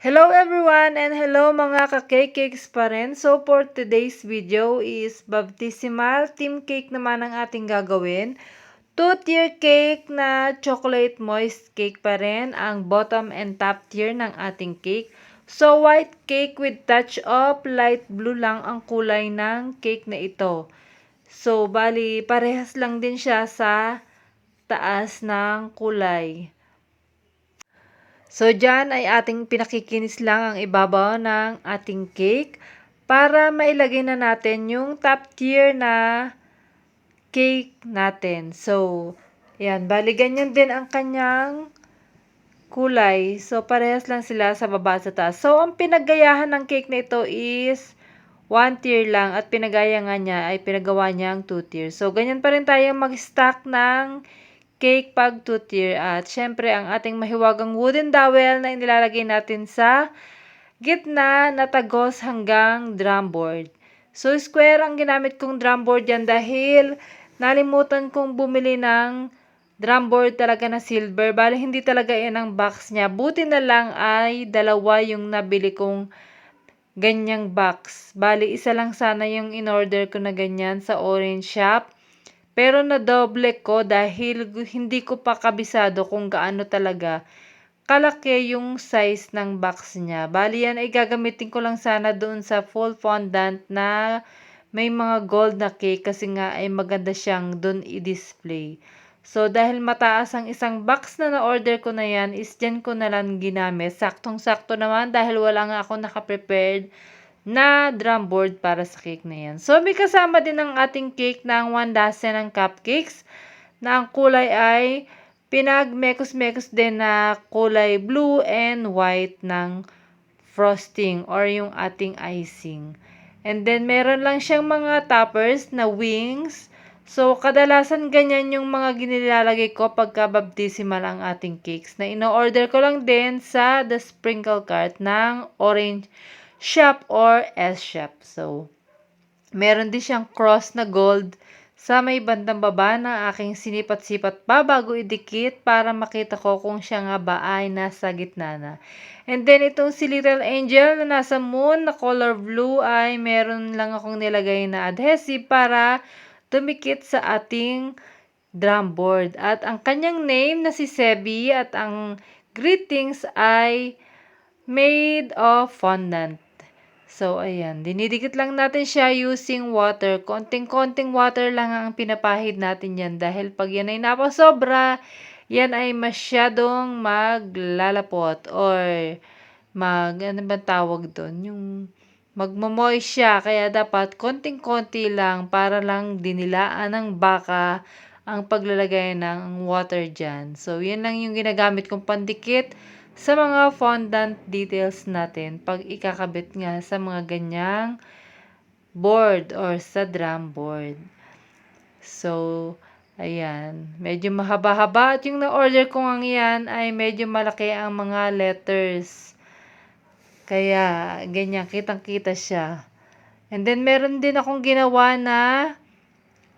Hello everyone and hello mga ka-cake-cakes pa rin. So for today's video is baptismal team cake naman ang ating gagawin. Two-tier cake na chocolate moist cake pa rin ang bottom and top tier ng ating cake. So white cake with touch of light blue lang ang kulay ng cake na ito. So bali parehas lang din siya sa taas ng kulay. So, dyan ay ating pinakikinis lang ang ibabaw ng ating cake para mailagay na natin yung top tier na cake natin. So, yan. Bali, ganyan din ang kanyang kulay. So, parehas lang sila sa baba at sa taas. So, ang pinagayahan ng cake na ito is 1 tier lang at pinagaya nga niya ay pinagawa niyang 2 tier. So, ganyan pa rin tayo mag-stack ng cake pag 2 tier. At syempre, ang ating mahiwagang wooden dowel na inilalagay natin sa gitna na tagos hanggang drum board. So, square ang ginamit kong drum board yan dahil nalimutan kong bumili ng drum board talaga na silver. Bali, hindi talaga yan ang box niya. Buti na lang ay dalawa yung nabili kong ganyang box. Bali, isa lang sana yung in-order ko na ganyan sa orange shop. Pero na-double ko dahil hindi ko pa kabisado kung gaano talaga kalaki yung size ng box niya. Bali yan ay gagamitin ko lang sana doon sa full fondant na may mga gold na cake kasi nga ay maganda siyang doon i-display. So dahil mataas ang isang box na na-order ko na yan is dyan ko na lang ginamit. Saktong-sakto naman dahil wala nga ako naka-prepared na drum board para sa cake na yan. So, may kasama din ang ating cake ng 1 dozen ng cupcakes na ang kulay ay pinag-mekos-mekos din na kulay blue and white ng frosting or yung ating icing. And then, meron lang siyang mga toppers na wings. So, kadalasan ganyan yung mga ginilalagay ko pagka baptismal ang ating cakes na ino-order ko lang din sa The Sprinkle Cart ng Orange Shop or S-Shop. So, meron din siyang cross na gold sa may bandang baba na aking sinipat-sipat pa bago idikit para makita ko kung siya nga ba ay nasa gitna na. And then, itong si Little Angel na nasa moon na color blue ay meron lang akong nilagay na adhesive para dumikit sa ating drum board. At ang kanyang name na si Sebi at ang greetings ay made of fondant. So, ayan. Dinidikit lang natin siya using water. Konting-konting water lang ang pinapahid natin yan. Dahil pag yan ay napasobra, yan ay masyadong maglalapot. Or, ano ba tawag doon? Yung magmamoist siya. Kaya dapat konting-konti lang para lang dinilaan ng baka ang paglalagay ng water dyan. So, yan lang yung ginagamit kong pandikit sa mga fondant details natin pag ikakabit nga sa mga ganyang board or sa drum board. So, ayan. Medyo mahaba-haba at yung na-order ko nga yan ay medyo malaki ang mga letters. Kaya, ganyan, kitang-kita siya. And then, meron din akong ginawa na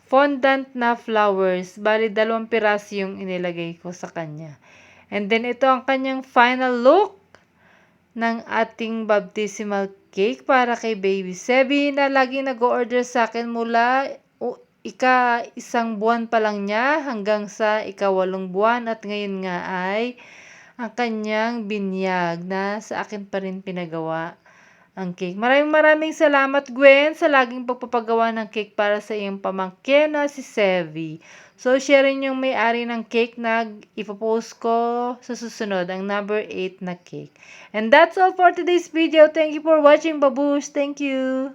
fondant na flowers. Bali, 2 piraso yung inilagay ko sa kanya. And then, ito ang kanyang final look ng ating baptismal cake para kay Baby Sebi na laging nag-order sa akin mula ika-1 buwan pa lang niya hanggang sa ika-8 buwan at ngayon nga ay ang kanyang binyag na sa akin pa rin pinagawa ang cake. Maraming salamat, Gwen, sa laging pagpapagawa ng cake para sa iyong pamangkin na si Sevi. So, share rin yung may-ari ng cake na ipopost ko sa susunod, ang number 8 na cake. And that's all for today's video. Thank you for watching, babush. Thank you.